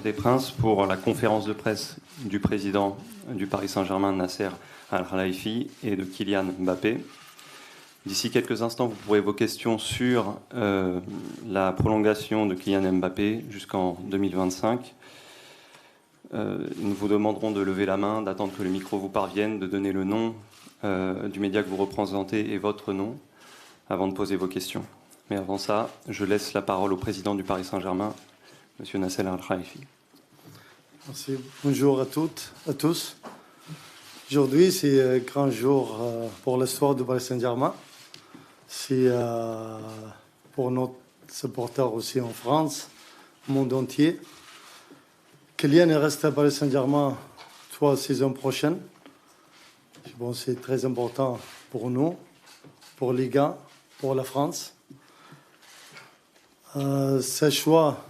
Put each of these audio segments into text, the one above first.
des Princes pour la conférence de presse du président du Paris Saint-Germain, Nasser Al-Khelaifi, et de Kylian Mbappé. D'ici quelques instants, vous pourrez vos questions sur la prolongation de Kylian Mbappé jusqu'en 2025. Nous vous demanderons de lever la main, d'attendre que le micro vous parvienne, de donner le nom du média que vous représentez et votre nom avant de poser vos questions. Mais avant ça, je laisse la parole au président du Paris Saint-Germain, M. Nasser Al-Khelaifi. Merci. Bonjour à toutes, à tous. Aujourd'hui, c'est un grand jour pour l'histoire du Paris Saint-Germain. C'est pour notre supporters aussi en France, au monde entier. Kylian reste à Paris Saint-Germain 3 saisons prochaines. Bon, c'est très important pour nous, pour les gars, pour la France. Ce choix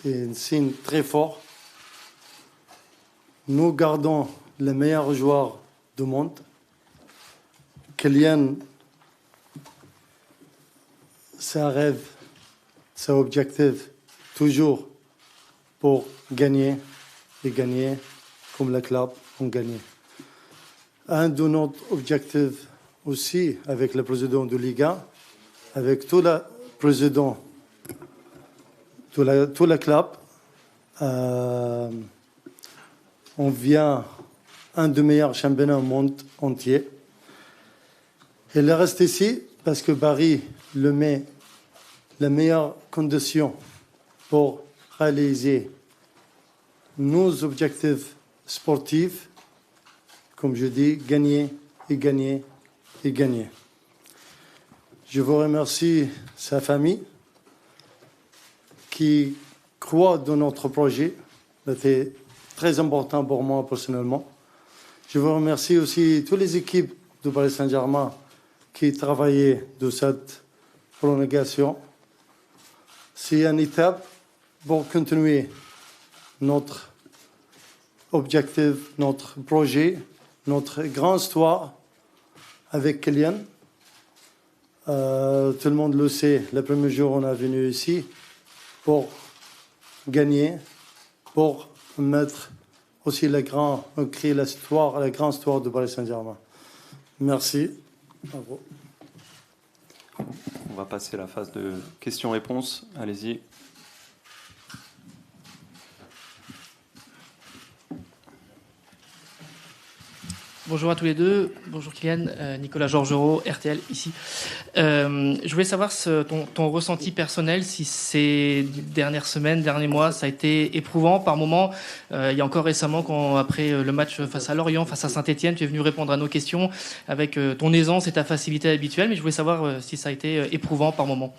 est un signe très fort. Nous gardons les meilleurs joueurs du monde. Kylian, c'est un rêve, c'est un objectif, toujours pour gagner et gagner comme le club ont gagné. Un de nos objectifs aussi avec le président de Liga, avec tout le président, tout le club, on vient un des meilleurs championnats au monde entier. Il reste ici parce que Paris le met les meilleures conditions pour réaliser nos objectifs sportifs, comme je dis, gagner et gagner et gagner. Je vous remercie sa famille qui croit dans notre projet. C'était très important pour moi personnellement. Je vous remercie aussi toutes les équipes du Paris Saint-Germain qui travaillaient de cette prolongation. C'est une étape pour continuer notre objectif, notre projet, notre grande histoire avec Kylian. Tout le monde le sait, le premier jour on est venu ici pour gagner, pour mettre aussi créer l'histoire, la grande histoire du Paris Saint-Germain. Merci. Bravo. On va passer à la phase de questions-réponses. Allez-y. Bonjour à tous les deux. Bonjour Kylian, Nicolas Georgerot, RTL ici. Je voulais savoir ton ressenti personnel, si ces dernières semaines, derniers mois, ça a été éprouvant par moments. Il y a encore récemment, après le match face à Lorient, face à Saint-Etienne, tu es venu répondre à nos questions avec ton aisance et ta facilité habituelle, mais je voulais savoir si ça a été éprouvant par moments.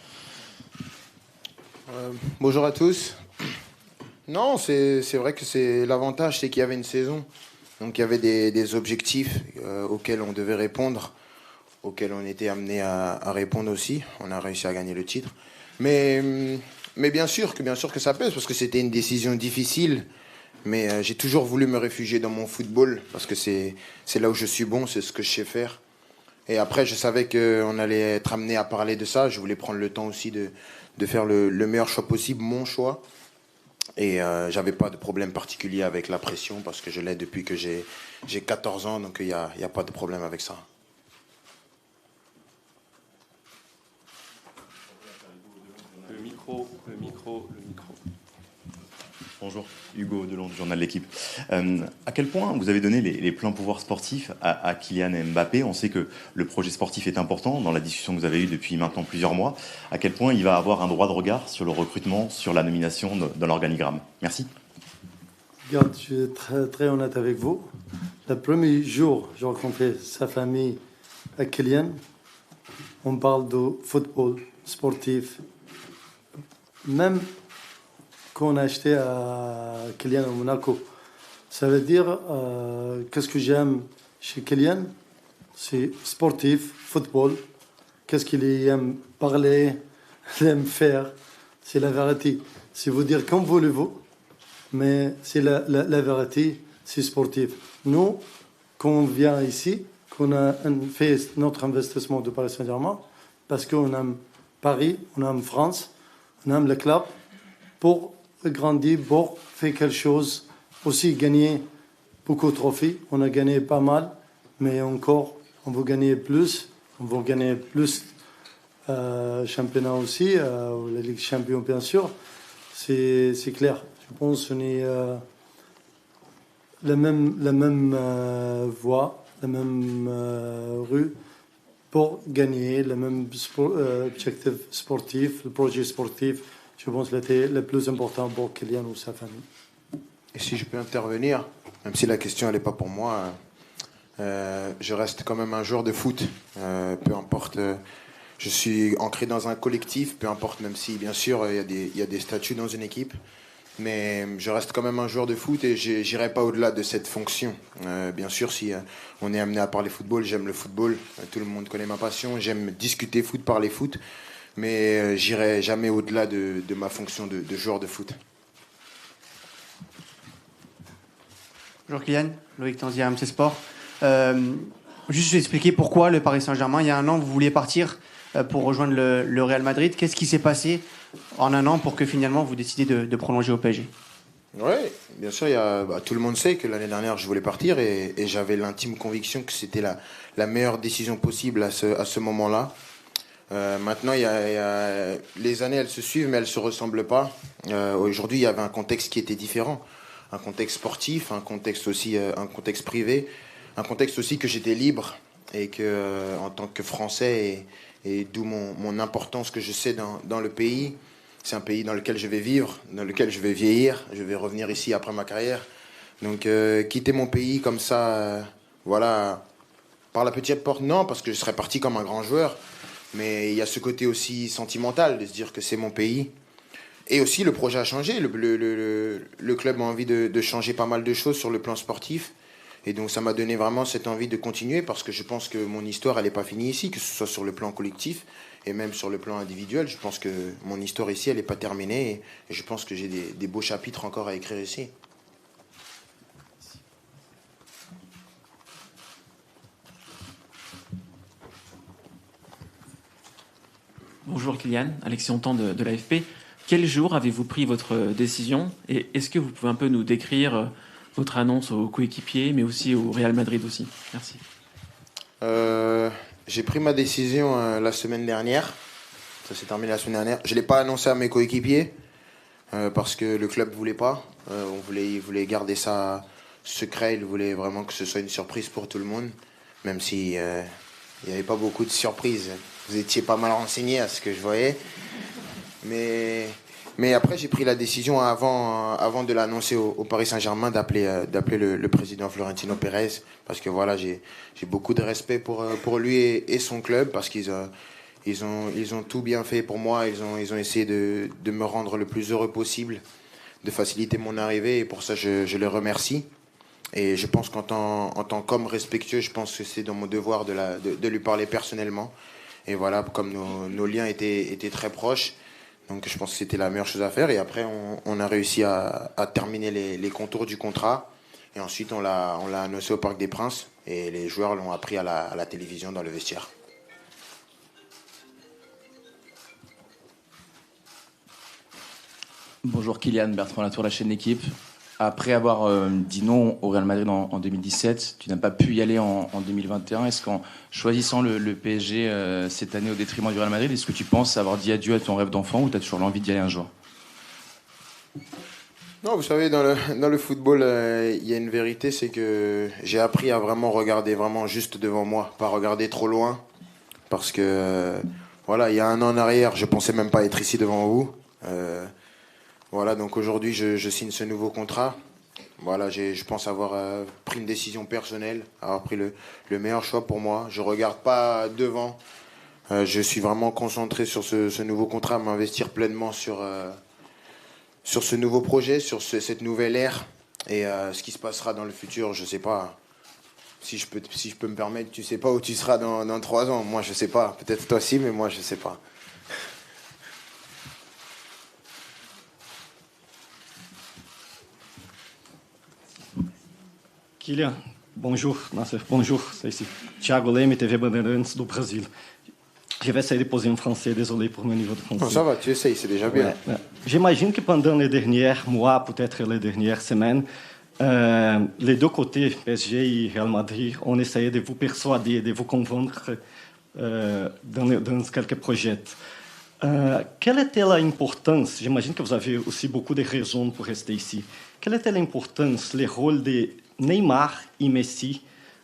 Bonjour à tous. Non, c'est vrai que l'avantage, c'est qu'il y avait une saison. Donc il y avait des objectifs auxquels on devait répondre, auxquels on était amené à répondre aussi. On a réussi à gagner le titre. Mais bien sûr que ça pèse, parce que c'était une décision difficile. Mais j'ai toujours voulu me réfugier dans mon football, parce que c'est là où je suis bon, c'est ce que je sais faire. Et après, je savais qu'on allait être amené à parler de ça. Je voulais prendre le temps aussi de faire le meilleur choix possible, mon choix. Et j'avais pas de problème particulier avec la pression parce que je l'ai depuis que j'ai 14 ans, donc il y a pas de problème avec ça. Le micro. Bonjour, Hugo Delon du journal L'Équipe. À quel point vous avez donné les pleins pouvoirs sportifs à Kylian Mbappé? On sait que le projet sportif est important dans la discussion que vous avez eue depuis maintenant plusieurs mois. À quel point il va avoir un droit de regard sur le recrutement, sur la nomination dans l'organigramme? Merci. Regarde, je suis très, très honnête avec vous. Le premier jour, j'ai rencontré sa famille à Kylian. On parle de football, sportif. Même qu'on a acheté à Kylian à Monaco. Ça veut dire, qu'est-ce que j'aime chez Kylian? C'est sportif, football. Qu'est-ce qu'il aime parler, il aime faire? C'est la vérité. C'est vous dire comme voulez-vous, mais c'est la vérité, c'est sportif. Nous, quand on vient ici, qu'on a fait notre investissement de Paris Saint-Germain, parce qu'on aime Paris, on aime France, on aime le club, pour grandi pour faire quelque chose, aussi gagner beaucoup de trophées. On a gagné pas mal, mais encore, on veut gagner plus. On veut gagner plus championnat aussi, la Ligue Champion, bien sûr. C'est clair. Je pense qu'on est la même voie, la même rue pour gagner, le même objectif sportif, le projet sportif. Je pense que c'était le plus important pour Kylian ou sa famille. Et si je peux intervenir, même si la question n'est pas pour moi, je reste quand même un joueur de foot. Peu importe, je suis ancré dans un collectif, peu importe, même si bien sûr il y a des statuts dans une équipe. Mais je reste quand même un joueur de foot et j'irai pas au-delà de cette fonction. Bien sûr, si on est amené à parler football, j'aime le football. Tout le monde connaît ma passion. J'aime discuter foot, parler foot. Mais j'irai jamais au-delà de ma fonction de joueur de foot. Bonjour Kylian, Loïc Tanzier, MC Sport. Juste expliquer pourquoi le Paris Saint-Germain, il y a un an, vous vouliez partir pour rejoindre le Real Madrid. Qu'est-ce qui s'est passé en un an pour que finalement vous décidiez de prolonger au PSG? Oui, bien sûr, tout le monde sait que l'année dernière je voulais partir et j'avais l'intime conviction que c'était la meilleure décision possible à ce moment-là. Maintenant, les années elles se suivent mais elles se ressemblent pas. Aujourd'hui, il y avait un contexte qui était différent, un contexte sportif, un contexte aussi, un contexte privé, un contexte aussi que j'étais libre et que en tant que Français et d'où mon importance que je sais dans le pays. C'est un pays dans lequel je vais vivre, dans lequel je vais vieillir. Je vais revenir ici après ma carrière. Donc quitter mon pays comme ça, voilà, par la petite porte, non, parce que je serais parti comme un grand joueur. Mais il y a ce côté aussi sentimental de se dire que c'est mon pays. Et aussi le projet a changé. Le club a envie de changer pas mal de choses sur le plan sportif. Et donc ça m'a donné vraiment cette envie de continuer parce que je pense que mon histoire, elle n'est pas finie ici, que ce soit sur le plan collectif et même sur le plan individuel. Je pense que mon histoire ici, elle n'est pas terminée et je pense que j'ai des beaux chapitres encore à écrire ici. Bonjour Kylian, Alexis Hontan de l'AFP. Quel jour avez-vous pris votre décision et est-ce que vous pouvez un peu nous décrire votre annonce aux coéquipiers, mais aussi au Real Madrid aussi? Merci. J'ai pris ma décision la semaine dernière. Ça s'est terminé la semaine dernière. Je ne l'ai pas annoncé à mes coéquipiers parce que le club ne voulait pas. Il voulait garder ça secret. Il voulait vraiment que ce soit une surprise pour tout le monde. Même si il n'y avait pas beaucoup de surprises. Vous étiez pas mal renseigné à ce que je voyais. Mais après, j'ai pris la décision avant de l'annoncer au Paris Saint-Germain d'appeler le président Florentino Pérez parce que voilà, j'ai beaucoup de respect pour lui et son club parce qu'ils ont tout bien fait pour moi. Ils ont essayé de me rendre le plus heureux possible, de faciliter mon arrivée et pour ça, je les remercie. Et je pense en tant qu'homme respectueux, je pense que c'est dans mon devoir de lui parler personnellement. Et voilà, comme nos liens étaient très proches. Donc je pense que c'était la meilleure chose à faire. Et après, on a réussi à terminer les contours du contrat. Et ensuite, on l'a annoncé au Parc des Princes. Et les joueurs l'ont appris à la télévision dans le vestiaire. Bonjour Kylian, Bertrand Latour, la chaîne L'équipe. Après avoir dit non au Real Madrid en 2017, tu n'as pas pu y aller en 2021. Est-ce qu'en choisissant le PSG cette année au détriment du Real Madrid, est-ce que tu penses avoir dit adieu à ton rêve d'enfant ou tu as toujours l'envie d'y aller un jour? Non, vous savez, dans le football, il y a une vérité, c'est que j'ai appris à vraiment regarder vraiment juste devant moi, pas regarder trop loin. Parce que, voilà, il y a un an en arrière, je pensais même pas être ici devant vous. Voilà, donc aujourd'hui, je signe ce nouveau contrat. Voilà, je pense avoir pris une décision personnelle, avoir pris le meilleur choix pour moi. Je regarde pas devant. Je suis vraiment concentré sur ce nouveau contrat, m'investir pleinement sur ce nouveau projet, sur cette nouvelle ère. Et ce qui se passera dans le futur, je sais pas. Si je peux me permettre, tu sais pas où tu seras dans 3 ans. Moi, je sais pas. Peut-être toi aussi, mais moi, je sais pas. Kylian, bonjour, Nasser, bonjour, c'est ici. Thiago Leme, TV Bandeirantes do Brasil. Je vais essayer de poser en français, désolé pour mon niveau de français. Non, ça va, tu essayes, c'est déjà bien. Ouais. J'imagine que pendant les derniers mois, peut-être les dernières semaines, les deux côtés, PSG et Real Madrid, ont essayé de vous persuader, de vous convaincre dans quelques projets. Quelle était l'importance, j'imagine que vous avez aussi beaucoup de raisons pour rester ici, quelle était l'importance, le rôle de Neymar et Messi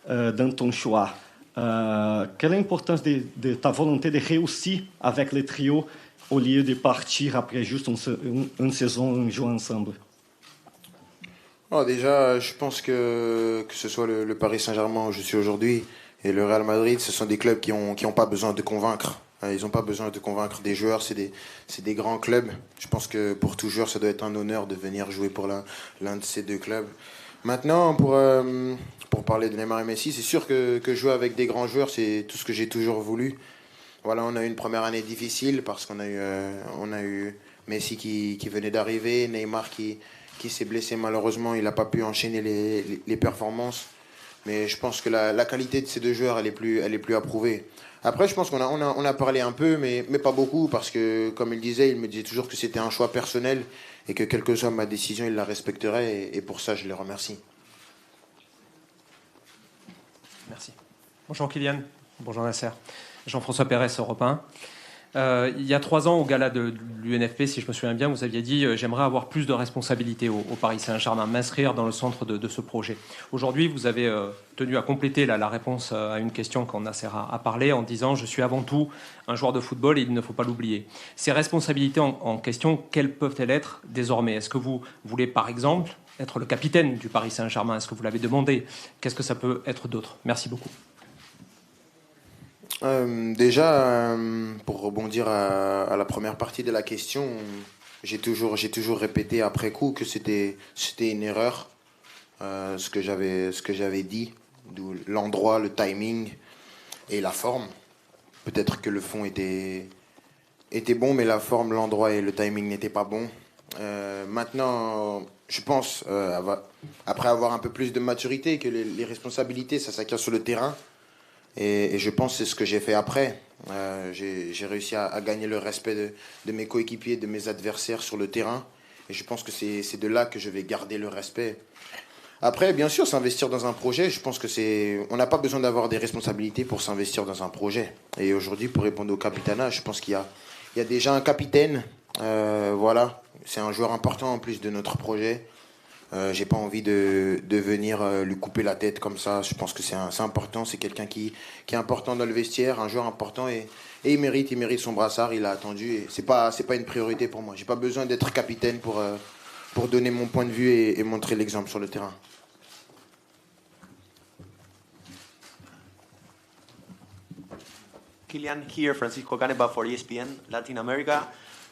dans ton choix? Quelle est l'importance de ta volonté de réussir avec le trio au lieu de partir après juste une saison en jouant ensemble? Déjà, je pense que ce soit le Paris Saint-Germain où je suis aujourd'hui et le Real Madrid, ce sont des clubs qui ont pas besoin de convaincre. Ils n'ont pas besoin de convaincre des joueurs, c'est des grands clubs. Je pense que pour tout joueur, ça doit être un honneur de venir jouer pour l'un de ces deux clubs. Maintenant, pour parler de Neymar et Messi, c'est sûr que jouer avec des grands joueurs, c'est tout ce que j'ai toujours voulu. Voilà, on a eu une première année difficile parce qu'on a eu Messi qui venait d'arriver, Neymar qui s'est blessé malheureusement, il n'a pas pu enchaîner les performances. Mais je pense que la qualité de ces deux joueurs, elle est plus approuvée. Après, je pense qu'on a parlé un peu, mais pas beaucoup, parce que, comme il disait, il me disait toujours que c'était un choix personnel et que quelle que soit ma décision, il la respecterait. Et pour ça, je le remercie. Merci. Bonjour Kylian. Bonjour Nasser. Jean-François Pérez, Europe 1. Il y a 3 ans, au gala de l'UNFP, si je me souviens bien, vous aviez dit j'aimerais avoir plus de responsabilités au Paris Saint-Germain, m'inscrire dans le centre de ce projet. Aujourd'hui, vous avez tenu à compléter la réponse à une question quand Nasser a parlé en disant je suis avant tout un joueur de football et il ne faut pas l'oublier. Ces responsabilités en question, quelles peuvent-elles être désormais? Est-ce que vous voulez par exemple être le capitaine du Paris Saint-Germain? Est-ce que vous l'avez demandé? Qu'est-ce que ça peut être d'autre? Merci beaucoup. Déjà, pour rebondir à la première partie de la question, j'ai toujours répété après coup que c'était une erreur, ce que j'avais dit, d'où l'endroit, le timing et la forme. Peut-être que le fond était bon, mais la forme, l'endroit et le timing n'étaient pas bons. Maintenant, je pense, après avoir un peu plus de maturité, que les responsabilités, ça s'acquiert sur le terrain. Et je pense que c'est ce que j'ai fait après. J'ai réussi à gagner le respect de mes coéquipiers, de mes adversaires sur le terrain. Et je pense que c'est de là que je vais garder le respect. Après, bien sûr, s'investir dans un projet, je pense que on n'a pas besoin d'avoir des responsabilités pour s'investir dans un projet. Et aujourd'hui, pour répondre au capitanat, je pense qu'il y a déjà un capitaine. Voilà, c'est un joueur important en plus de notre projet. J'ai pas envie de venir lui couper la tête comme ça. Je pense que c'est important. C'est quelqu'un qui est important dans le vestiaire, un joueur important et il mérite son brassard. Il a attendu et c'est pas une priorité pour moi. J'ai pas besoin d'être capitaine pour donner mon point de vue et montrer l'exemple sur le terrain. Kylian here, Francisco Caneva for ESPN Latin America.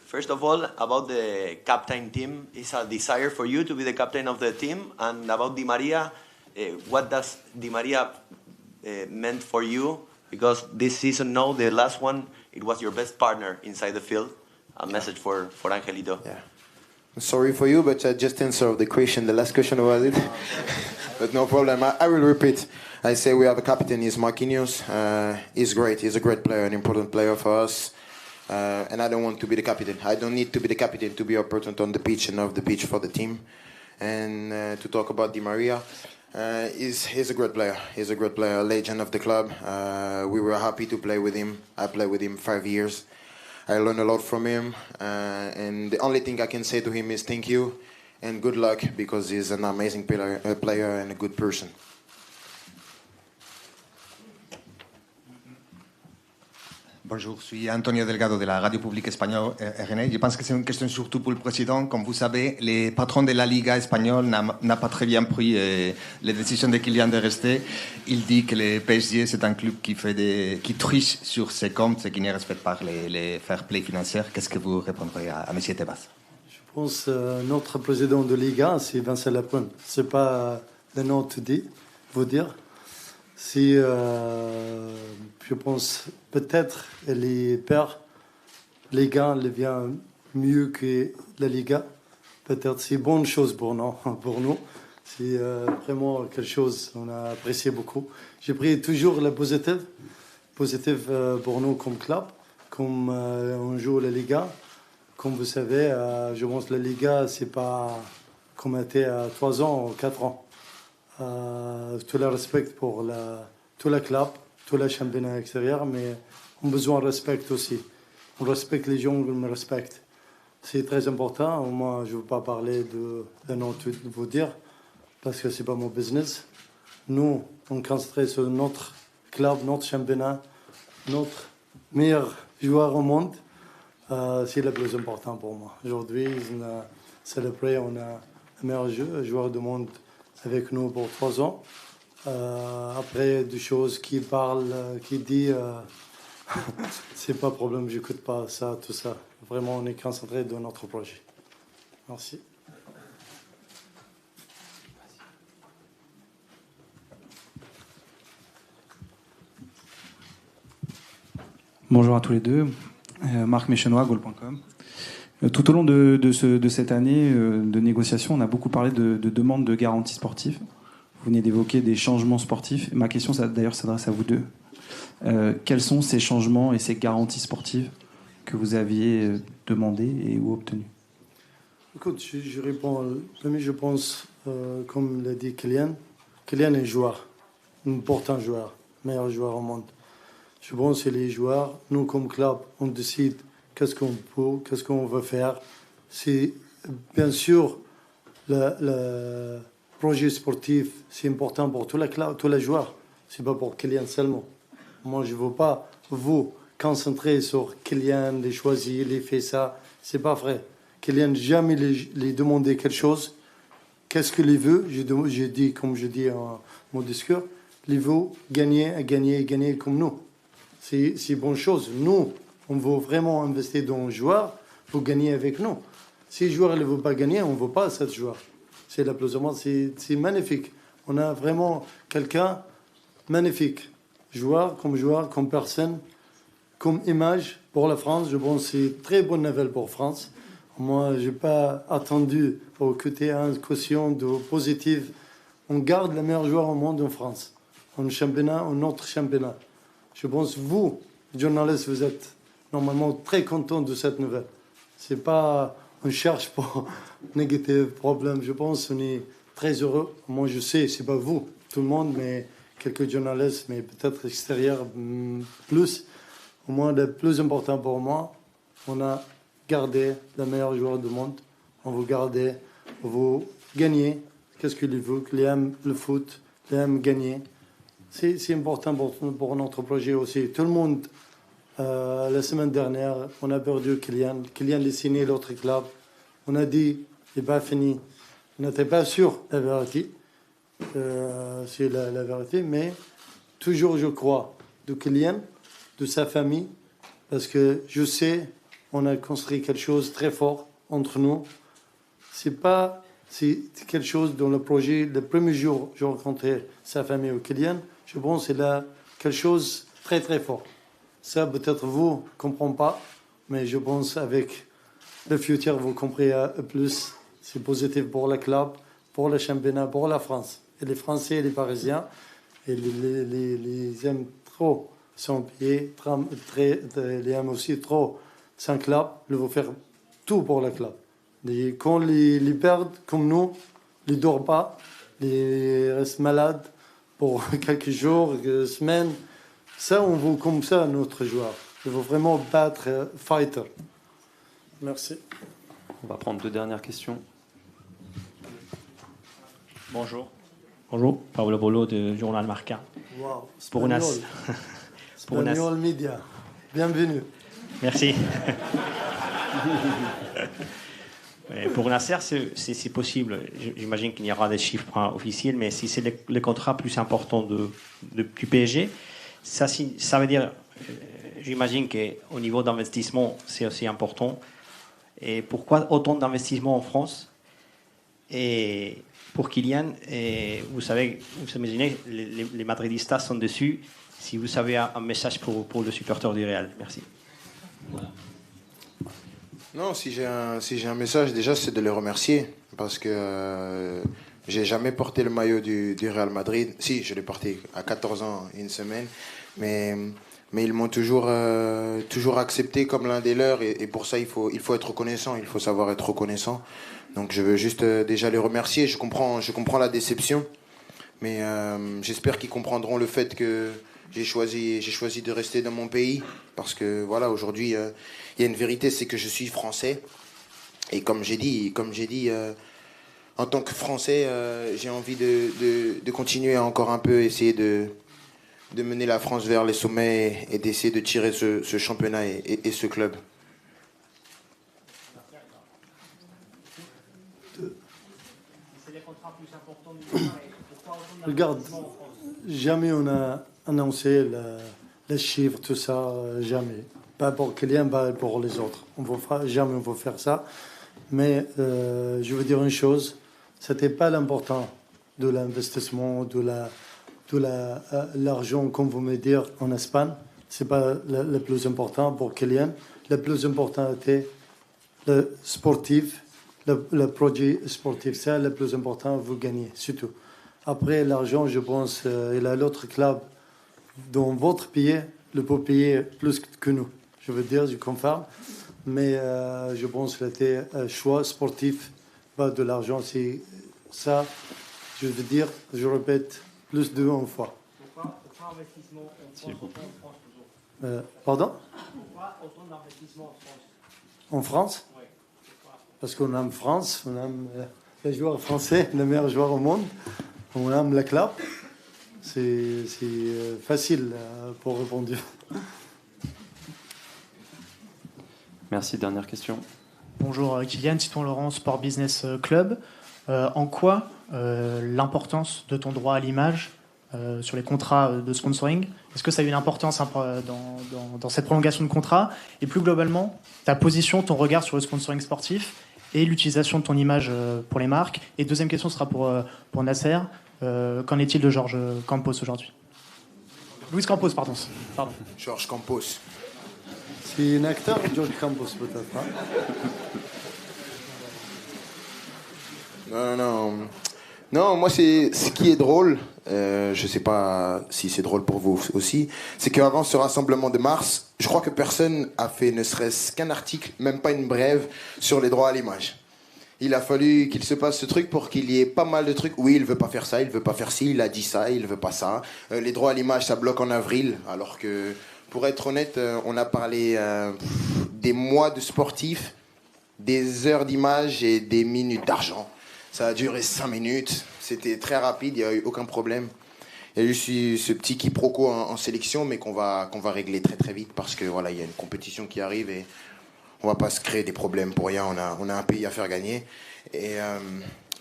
First of all, about the captain team, is a desire for you to be the captain of the team, and about Di Maria, what does Di Maria meant for you? Because this season, no, the last one, it was your best partner inside the field. A message for Angelito. Yeah. Sorry for you, but I just answered the question. The last question was it, but no problem. I will repeat. I say we have a captain. He's Marquinhos. He's great. He's a great player, an important player for us. And I don't want to be the captain. I don't need to be the captain to be important on the pitch and off the pitch for the team. And to talk about Di Maria, he's a great player. He's a great player, a legend of the club. We were happy to play with him. I played with him 5 years. I learned a lot from him. And the only thing I can say to him is thank you and good luck, because he's an amazing player and a good person. Bonjour, je suis Antonio Delgado de la radio publique espagnole RNA. Je pense que c'est une question surtout pour le président. Comme vous savez, les patrons de la Liga espagnole n'a pas très bien pris les décisions de Kylian de rester. Il dit que le PSG, c'est un club qui triche sur ses comptes, ce qui ne respecte pas les fair play financiers. Qu'est-ce que vous répondrez à M. Tebas? Je pense que notre président de Liga, c'est Vincent Lapointe. Ce n'est pas le nom de vous dire. Si je pense peut-être les pères, les gars, le vient mieux que la Liga. Peut-être c'est une bonne chose pour nous. C'est vraiment quelque chose qu'on a apprécié beaucoup. J'ai pris toujours le positif pour nous comme club. comme on joue la Liga. Comme vous savez, je pense que la Liga, c'est pas comme était à 3 ans ou 4 ans. Tout le respect pour tout le club, tout le championnat extérieur, mais on a besoin de respect aussi. On respecte les gens, on me respecte. C'est très important. Moi, je ne veux pas parler de nom de vous dire, parce que ce n'est pas mon business. Nous, on concentre sur notre club, notre championnat, notre meilleur joueur au monde. C'est le plus important pour moi. Aujourd'hui, on a célébré, on a le meilleur joueur du monde avec nous pour 3 ans. Après, des choses qui parlent, qui disent, c'est pas problème, j'écoute pas ça, tout ça. Vraiment, on est concentré dans notre projet. Merci. Bonjour à tous les deux. Marc Méchenois, Goal.com. Tout au long de cette année de négociation, on a beaucoup parlé de demandes de garanties sportives. Vous venez d'évoquer des changements sportifs. Ma question, d'ailleurs, s'adresse à vous deux. Quels sont ces changements et ces garanties sportives que vous aviez demandées et ou obtenues? Écoute, je réponds. Premier, je pense, comme l'a dit Kylian, Kylian est joueur, un important joueur, meilleur joueur au monde. Je pense que les joueurs, nous comme club, on décide qu'est-ce qu'on peut, qu'est-ce qu'on veut faire. C'est bien sûr le projet sportif, c'est important pour tous les joueurs. C'est pas pour Kylian seulement. Moi, je veux pas vous concentrer sur Kylian, les choisir, les faire ça. C'est pas vrai. Kylian jamais les demander quelque chose. Qu'est-ce qu'il veut? J'ai dit, comme je dis en mon discours, il veut gagner comme nous. C'est une bonne chose. Nous, on veut vraiment investir dans un joueur pour gagner avec nous. Si le joueur ne veut pas gagner, on ne veut pas ce joueur. C'est la plus ou moins, c'est magnifique. On a vraiment quelqu'un magnifique. Joueur, comme personne, comme image pour la France. Je pense que c'est une très bonne nouvelle pour la France. Moi, je n'ai pas attendu pour écouter une caution de positive. On garde le meilleur joueur au monde en France, en championnat, en notre championnat. Je pense que vous, journalistes, vous êtes normalement très contents de cette nouvelle. C'est pas, on cherche pour négatif problème. Je pense qu'on est très heureux. Moi, je sais, c'est pas vous, tout le monde, mais quelques journalistes, mais peut-être extérieurs plus. Au moins, le plus important pour moi, on a gardé le meilleur joueur du monde. On veut garder, on veut gagner. Qu'est-ce qu'il veut? Qu'il aime le foot, qu'il aime gagner. C'est important pour notre projet aussi. Tout le monde, la semaine dernière, on a perdu Kylian. Kylian a signé l'autre club. On a dit, c'est pas fini. On n'était pas sûr de la vérité. C'est la vérité, mais toujours je crois de Kylian, de sa famille, parce que je sais, on a construit quelque chose de très fort entre nous. C'est quelque chose dans le projet. Le premier jour, j'ai rencontré sa famille au Kylian. Je pense que c'est là quelque chose de très très fort. Ça, peut-être vous ne comprenez pas, mais je pense avec le futur, vous comprenez plus. C'est positif pour le club, pour le championnat, pour la France. Et les Français et les Parisiens, et les aiment trop son pays, ils aiment aussi trop son club. Ils vont faire tout pour le club. Et quand ils perdent, comme nous, ils ne dorment pas, ils restent malades pour quelques jours, quelques semaines. Ça, on veut comme ça notre joueur. Il faut vraiment battre fighter. Merci. On va prendre 2 dernières questions. Bonjour. Bonjour, Paolo Bolo du journal Marca. Wow, pour une Espagnol Media. Bienvenue. Merci. Pour Nasser, c'est possible. J'imagine qu'il y aura des chiffres officiels, mais si c'est le contrat plus important du PSG, ça veut dire, j'imagine qu'au niveau d'investissement, c'est aussi important. Et pourquoi autant d'investissement en France? Et pour Kylian, et vous imaginez, les madridistas sont dessus. Si vous avez un message pour le supporter du Real, merci. Non, si j'ai un message, déjà, c'est de les remercier. Parce que j'ai jamais porté le maillot du Real Madrid. Si, je l'ai porté à 14 ans, une semaine. Mais mais ils m'ont toujours accepté comme l'un des leurs, et pour ça il faut être reconnaissant, il faut savoir être reconnaissant. Donc je veux juste déjà les remercier. Je comprends la déception, mais j'espère qu'ils comprendront le fait que j'ai choisi de rester dans mon pays, parce que voilà, aujourd'hui il y a une vérité, c'est que je suis français, et comme j'ai dit, en tant que Français, j'ai envie de continuer à encore un peu essayer de mener la France vers les sommets et d'essayer de tirer ce championnat et ce club. Regarde, jamais on a annoncé les chiffres, tout ça, jamais. Pas pour Kylian, pas pour les autres. Jamais on va faire ça. Mais je veux dire une chose, c'était pas l'important de l'investissement, de l'argent, comme vous me dites, en Espagne. C'est pas le plus important pour Kylian. Le plus important était le sportif, le projet sportif. C'est le plus important, vous gagnez, surtout. Après, l'argent, je pense, il a l'autre club dans votre pays, le peut payer plus que nous. Je veux dire, je confirme. Mais je pense que c'était un choix sportif, pas de l'argent. C'est ça, je veux dire, je répète, plus de 1 fois. Pourquoi investissement en France toujours Pardon? Pourquoi autant d'investissement en France? En France? Oui. Parce qu'on aime France, on aime les joueurs français, les meilleurs joueurs au monde. On aime le club. C'est facile pour répondre. Merci. Dernière question. Bonjour Kylian, Titouan Laurent, Sport Business Club. En quoi l'importance de ton droit à l'image sur les contrats de sponsoring, est-ce que ça a une importance dans cette prolongation de contrat? Et plus globalement, ta position, ton regard sur le sponsoring sportif et l'utilisation de ton image pour les marques. Et deuxième question sera pour Nasser. Qu'en est-il de Georges Campos aujourd'hui? Luis Campos, pardon. Georges Campos. C'est un acteur, Georges Campos, peut-être. Hein? Non, moi, c'est ce qui est drôle. Je sais pas si c'est drôle pour vous aussi. C'est qu'avant ce rassemblement de mars, je crois que personne a fait ne serait-ce qu'un article, même pas une brève, sur les droits à l'image. Il a fallu qu'il se passe ce truc pour qu'il y ait pas mal de trucs. Oui, il veut pas faire ça, il veut pas faire ci, il a dit ça, il veut pas ça. Les droits à l'image, ça bloque en avril, alors que, pour être honnête, on a parlé des mois de sportifs, des heures d'image et des minutes d'argent. Ça a duré 5 minutes, c'était très rapide, il n'y a eu aucun problème. Il y a eu ce petit quiproquo en sélection, mais qu'on va régler très très vite, parce que voilà, il y a une compétition qui arrive et on va pas se créer des problèmes pour rien, on a un pays à faire gagner.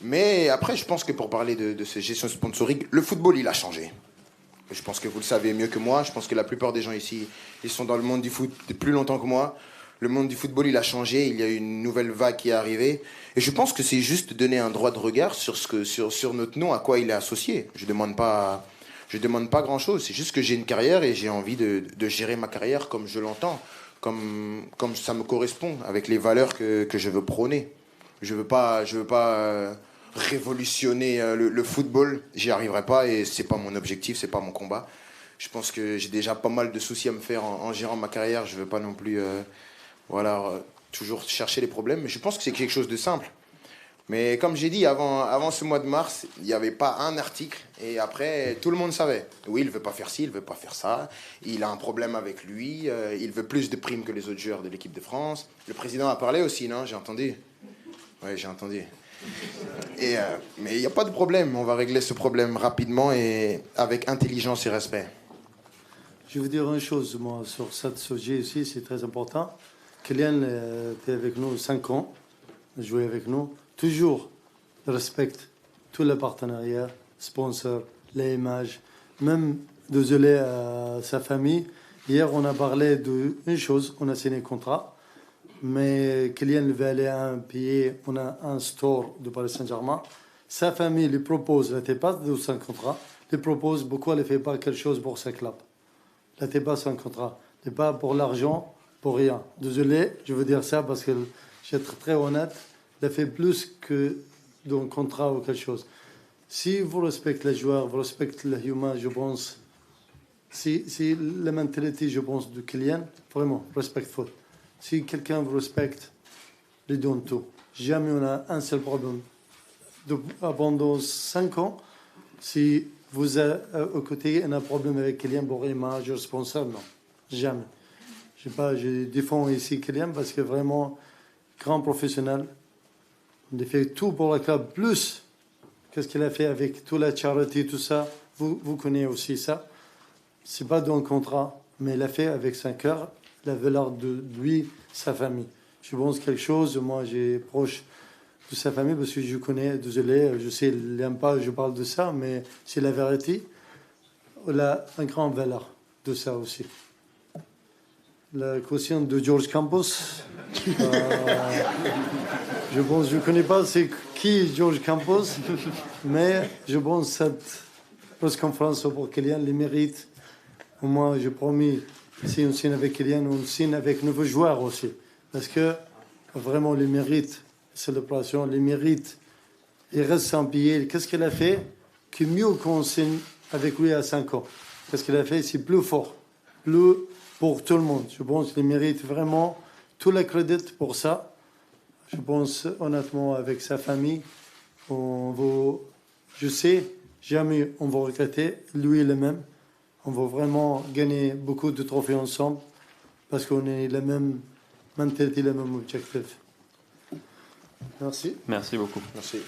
Mais après, je pense que pour parler de cette gestion sponsoring, le football, il a changé. Je pense que vous le savez mieux que moi. Je pense que la plupart des gens ici, ils sont dans le monde du foot plus longtemps que moi. Le monde du football, il a changé. Il y a une nouvelle vague qui est arrivée. Et je pense que c'est juste donner un droit de regard sur notre nom, à quoi il est associé. Je demande pas grand-chose. C'est juste que j'ai une carrière et j'ai envie de gérer ma carrière comme je l'entends. Comme ça me correspond, avec les valeurs que je veux prôner. Je veux pas révolutionner le football, j'y arriverai pas et c'est pas mon objectif, c'est pas mon combat. Je pense que j'ai déjà pas mal de soucis à me faire en gérant ma carrière, je veux pas non plus toujours chercher les problèmes, mais je pense que c'est quelque chose de simple. Mais comme j'ai dit, avant ce mois de mars, il n'y avait pas un article. Et après, tout le monde savait. Oui, il ne veut pas faire ci, il ne veut pas faire ça. Il a un problème avec lui. Il veut plus de primes que les autres joueurs de l'équipe de France. Le président a parlé aussi, non? J'ai entendu. Oui, j'ai entendu. Mais il n'y a pas de problème. On va régler ce problème rapidement et avec intelligence et respect. Je vais vous dire une chose, moi, sur ce sujet aussi, c'est très important. Kylian était avec nous 5 ans, joué avec nous. Toujours respecte tous les partenariats, sponsors, les images, même désolé à sa famille. Hier, on a parlé d'une chose, on a signé un contrat, mais Kylian veut aller à un pays, on a un store de Paris Saint-Germain. Sa famille lui propose, elle n'était pas de son contrat, lui propose pourquoi elle ne fait pas quelque chose pour sa club. Elle n'était pas sans contrat, elle n'est pas pour l'argent, pour rien. Désolé, je veux dire ça parce que je vais être très honnête. Il fait plus que d'un contrat ou quelque chose. Si vous respectez les joueurs, vous respectez les humains, je pense, c'est la mentalité, je pense, de Kylian, vraiment, respectful. Si quelqu'un vous respecte, lui donne tout. Jamais on a un seul problème. Pendant 5 ans, si vous êtes au côté, on a un problème avec Kylian pour image responsable, non, jamais. Je défends ici Kylian parce que vraiment, grand professionnel, il a fait tout pour le club, plus qu'est-ce qu'il a fait avec toute la charité, tout ça. Vous connaissez aussi ça. C'est pas dans le contrat, mais il a fait avec son cœur la valeur de lui, sa famille. Je pense quelque chose, moi j'ai proche de sa famille parce que je connais, désolé, je sais, il n'aime pas, je parle de ça, mais c'est la vérité. Il a une grande valeur de ça aussi. La question de George Campos, je pense, je ne connais pas c'est qui George Campos, mais je pense que cette presse-conférence pour Kylian les mérite. Moi, j'ai promis, si on signe avec Kylian, on signe avec nouveaux joueurs aussi. Parce que vraiment, les mérites, célébration, les mérites, il reste sans pied. Qu'est-ce qu'il a fait qui est mieux qu'on signe avec lui à 5 ans? Qu'est-ce qu'il a fait? C'est plus fort, plus pour tout le monde. Je pense qu'il mérite vraiment tout le crédit pour ça. Je pense honnêtement avec sa famille, je sais, jamais on va regretter, lui le même. On va vraiment gagner beaucoup de trophées ensemble parce qu'on est la même mentalité, le même objectif. Merci. Merci beaucoup. Merci.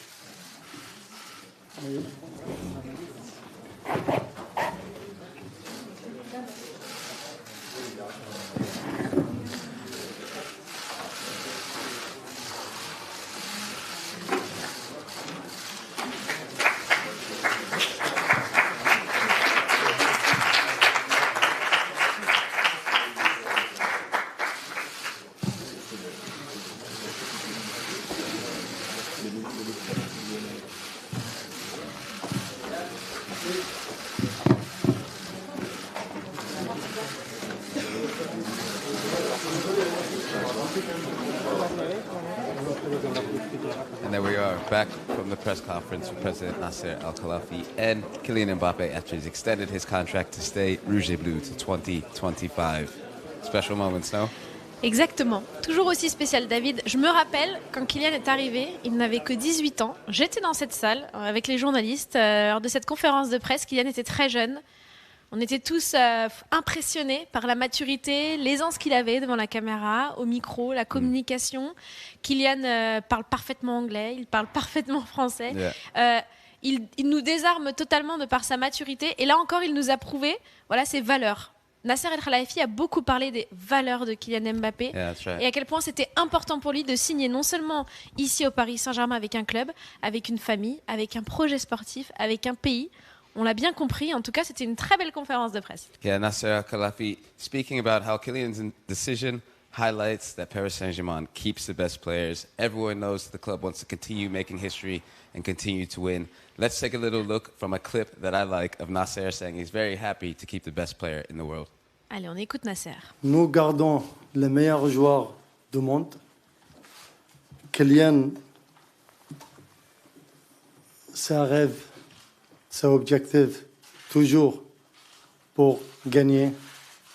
And there we are, back from the press conference with President Nasser Al-Khelaifi and Kylian Mbappe after he's extended his contract to stay Rouge et Bleu to 2025. Special moments, no? Exactement. Toujours aussi spécial, David. Je me rappelle, quand Kylian est arrivé, il n'avait que 18 ans. J'étais dans cette salle avec les journalistes lors de cette conférence de presse. Kylian était très jeune. On était tous impressionnés par la maturité, l'aisance qu'il avait devant la caméra, au micro, la communication. Kylian parle parfaitement anglais, il parle parfaitement français. Yeah. Il nous désarme totalement de par sa maturité. Et là encore, il nous a prouvé ses valeurs. Nasser Al-Khelaifi a beaucoup parlé des valeurs de Kylian Mbappé, Yeah, that's right. et à quel point c'était important pour lui de signer non seulement ici au Paris Saint-Germain avec un club, avec une famille, avec un projet sportif, avec un pays. On l'a bien compris. En tout cas, c'était une très belle conférence de presse. Yeah, Nasser Al-Khelaifi speaking about how Kylian's decision highlights that Paris Saint-Germain keeps the best players. Everyone knows the club wants to continue making history and continue to win. Let's take a little look from a clip that I like of Nasser saying he's very happy to keep the best player in the world. Allez, on écoute Nasser. Nous gardons les meilleurs joueurs du monde. Kylian, c'est un rêve, c'est un objectif, toujours pour gagner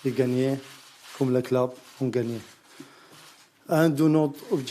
et gagner comme le club ont gagné. Un de notre objectif.